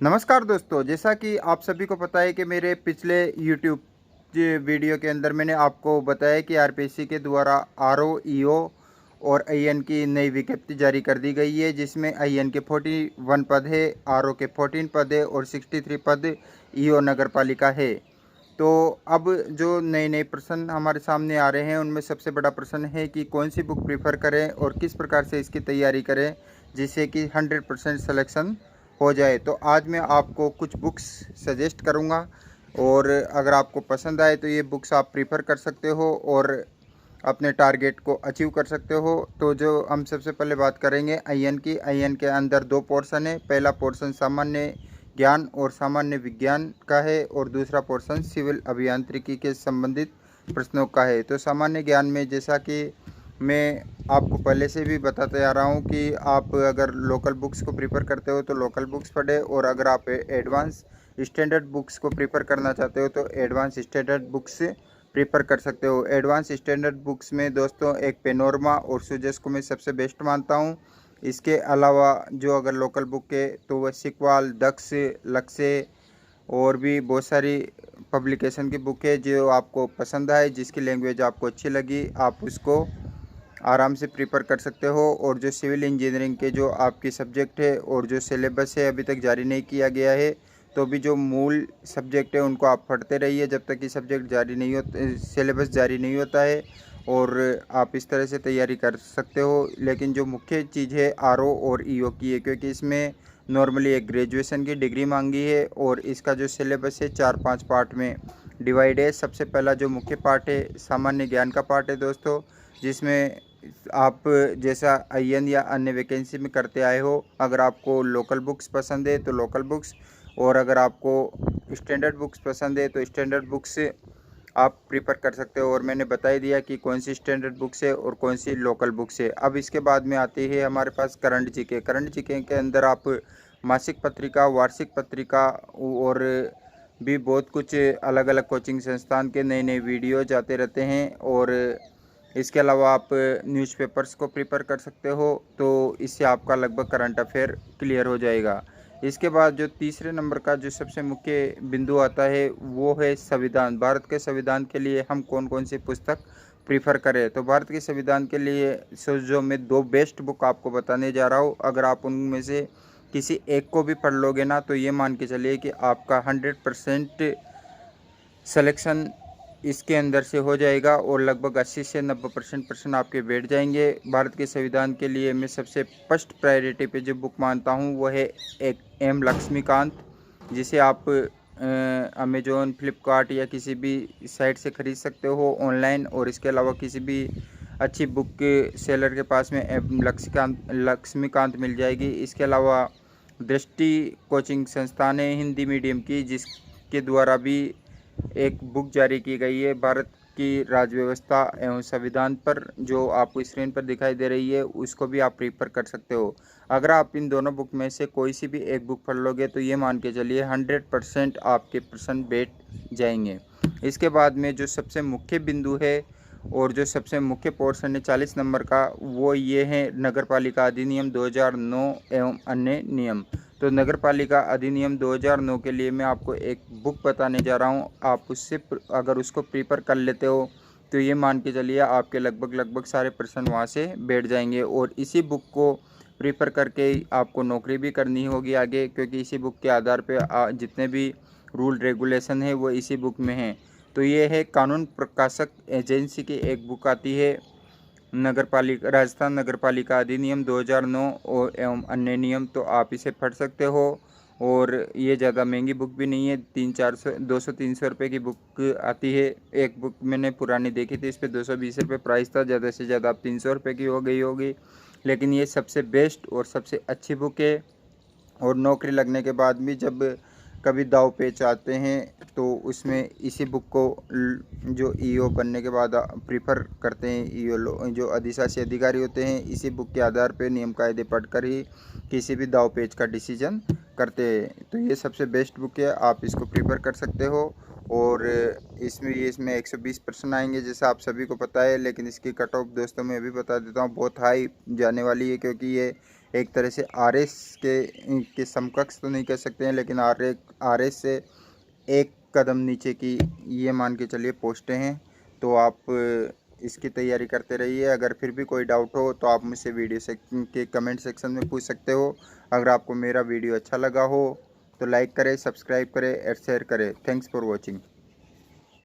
नमस्कार दोस्तों, जैसा कि आप सभी को पता है कि मेरे पिछले यूट्यूब के वीडियो के अंदर मैंने आपको बताया कि आरपीएससी के द्वारा आरओ, ईओ और आईएन की नई विज्ञप्ति जारी कर दी गई है, जिसमें आईएन के 41 पद है, आरओ के 14 पद है और 63 पद ईओ नगर पालिका है। तो अब जो नए नए प्रश्न हमारे सामने आ रहे हैं, उनमें सबसे बड़ा प्रश्न है कि कौन सी बुक प्रीफर करें और किस प्रकार से इसकी तैयारी करें जिससे कि 100% सिलेक्शन हो जाए। तो आज मैं आपको कुछ बुक्स सजेस्ट करूंगा और अगर आपको पसंद आए तो ये बुक्स आप प्रीफर कर सकते हो और अपने टारगेट को अचीव कर सकते हो। तो जो हम सबसे पहले बात करेंगे आईएन की। आईएन के अंदर दो पोर्शन है। पहला पोर्शन सामान्य ज्ञान और सामान्य विज्ञान का है और दूसरा पोर्शन सिविल अभियांत्रिकी के संबंधित प्रश्नों का है। तो सामान्य ज्ञान में जैसा कि मैं आपको पहले से भी बताते आ रहा हूँ कि आप अगर लोकल बुक्स को प्रीफर करते हो तो लोकल बुक्स पढ़े, और अगर आप एडवांस स्टैंडर्ड बुक्स को प्रीफर करना चाहते हो तो एडवांस स्टैंडर्ड बुक्स प्रीफर कर सकते हो। एडवांस स्टैंडर्ड बुक्स में दोस्तों एक पेनोरमा और सुजस को मैं सबसे बेस्ट मानता हूँ। इसके अलावा जो अगर लोकल बुक है तो वह सिकवाल, दक्ष, लक्ष्य और भी बहुत सारी पब्लिकेशन की बुक है। जो आपको पसंद आए, जिसकी लैंग्वेज आपको अच्छी लगी, आप उसको आराम से प्रीफर कर सकते हो। और जो सिविल इंजीनियरिंग के जो आपके सब्जेक्ट है और जो सिलेबस है अभी तक जारी नहीं किया गया है, तो भी जो मूल सब्जेक्ट है उनको आप पढ़ते रहिए जब तक कि सब्जेक्ट जारी नहीं होता, सिलेबस जारी नहीं होता है, और आप इस तरह से तैयारी कर सकते हो। लेकिन जो मुख्य चीज़ है आरओ और ईओ की है, क्योंकि इसमें नॉर्मली एक ग्रेजुएशन की डिग्री मांगी है और इसका जो सिलेबस है 4-5 पार्ट में डिवाइड है। सबसे पहला जो मुख्य पार्ट है सामान्य ज्ञान का पार्ट है दोस्तों, जिसमें आप जैसा आईएन या अन्य वैकेंसी में करते आए हो, अगर आपको लोकल बुक्स पसंद है तो लोकल बुक्स, और अगर आपको स्टैंडर्ड बुक्स पसंद है तो स्टैंडर्ड बुक्स आप प्रीफर कर सकते हो। और मैंने बता ही दिया कि कौन सी स्टैंडर्ड बुक्स है और कौन सी लोकल बुक्स है। अब इसके बाद में आती है हमारे पास करंट जीके। करंट जीके के अंदर आप मासिक पत्रिका, वार्षिक पत्रिका और भी बहुत कुछ अलग अलग कोचिंग संस्थान के नए नए वीडियो जाते रहते हैं, और इसके अलावा आप न्यूज़पेपर्स को प्रीफर कर सकते हो। तो इससे आपका लगभग करंट अफेयर क्लियर हो जाएगा। इसके बाद जो तीसरे नंबर का जो सबसे मुख्य बिंदु आता है वो है संविधान। भारत के संविधान के लिए हम कौन कौन सी पुस्तक प्रीफर करें। तो भारत के संविधान के लिए जो मैं दो बेस्ट बुक आपको बताने जा रहा हूँ, अगर आप उनमें से किसी एक को भी पढ़ लोगे ना, तो ये मान के चलिए कि आपका 100% सिलेक्शन इसके अंदर से हो जाएगा और लगभग 80 से 90% प्रश्न आपके बैठ जाएंगे। भारत के संविधान के लिए मैं सबसे फर्स्ट प्रायोरिटी पे जो बुक मानता हूँ वो है एक एम लक्ष्मीकांत, जिसे आप अमेजोन, फ्लिपकार्ट या किसी भी साइट से ख़रीद सकते हो ऑनलाइन, और इसके अलावा किसी भी अच्छी बुक सेलर के पास में एम लक्ष्मीकांत मिल जाएगी। इसके अलावा दृष्टि कोचिंग संस्थान है हिंदी मीडियम की, जिसके द्वारा भी एक बुक जारी की गई है भारत की राज्य व्यवस्था एवं संविधान पर, जो आपको स्क्रीन पर दिखाई दे रही है, उसको भी आप प्रीफर कर सकते हो। अगर आप इन दोनों बुक में से कोई सी भी एक बुक पढ़ लोगे तो ये मान के चलिए 100% आपके प्रश्न बैठ जाएंगे। इसके बाद में जो सबसे मुख्य बिंदु है और जो सबसे मुख्य पोर्शन है 40 नंबर का, वो ये है नगर पालिका अधिनियम 2009 एवं अन्य नियम। तो नगर पालिका अधिनियम 2009 के लिए मैं आपको एक बुक बताने जा रहा हूँ। आप उससे अगर उसको प्रीफर कर लेते हो तो ये मान के चलिए आपके लगभग सारे प्रश्न वहाँ से बैठ जाएंगे, और इसी बुक को प्रीफर करके आपको नौकरी भी करनी होगी आगे, क्योंकि इसी बुक के आधार पे जितने भी रूल रेगुलेशन है वो इसी बुक में हैं। तो ये है कानून प्रकाशक एजेंसी की एक बुक आती है राजस्थान नगर पालिका अधिनियम 2009 और एवं अन्य नियम। तो आप इसे पढ़ सकते हो, और ये ज़्यादा महंगी बुक भी नहीं है। 300-400 200-300 रुपये की बुक आती है। एक बुक मैंने पुरानी देखी थी, इस पर 220 रुपये प्राइस था, ज़्यादा से ज़्यादा अब 300 रुपये की हो गई होगी। लेकिन ये सबसे बेस्ट और सबसे अच्छी बुक है, और नौकरी लगने के बाद भी जब कभी दाव पेच आते हैं तो उसमें इसी बुक को जो ईओ बनने के बाद प्रीफर करते हैं, ईओ जो अधिशासी अधिकारी होते हैं, इसी बुक के आधार पर नियम कायदे पढ़कर ही किसी भी दाव पेच का डिसीजन करते हैं। तो ये सबसे बेस्ट बुक है, आप इसको प्रीफर कर सकते हो। और इसमें 120 प्रश्न आएंगे जैसा आप सभी को पता है, लेकिन इसकी कट ऑफ दोस्तों मैं भी बता देता हूँ बहुत हाई जाने वाली है, क्योंकि ये एक तरह से RS के समकक्ष तो नहीं कह सकते हैं, लेकिन RS से एक कदम नीचे की ये मान के चलिए पोस्टें हैं। तो आप इसकी तैयारी करते रहिए। अगर फिर भी कोई डाउट हो तो आप मुझसे वीडियो के कमेंट सेक्शन में पूछ सकते हो। अगर आपको मेरा वीडियो अच्छा लगा हो तो लाइक करें, सब्सक्राइब करें और शेयर करें। Thanks for watching.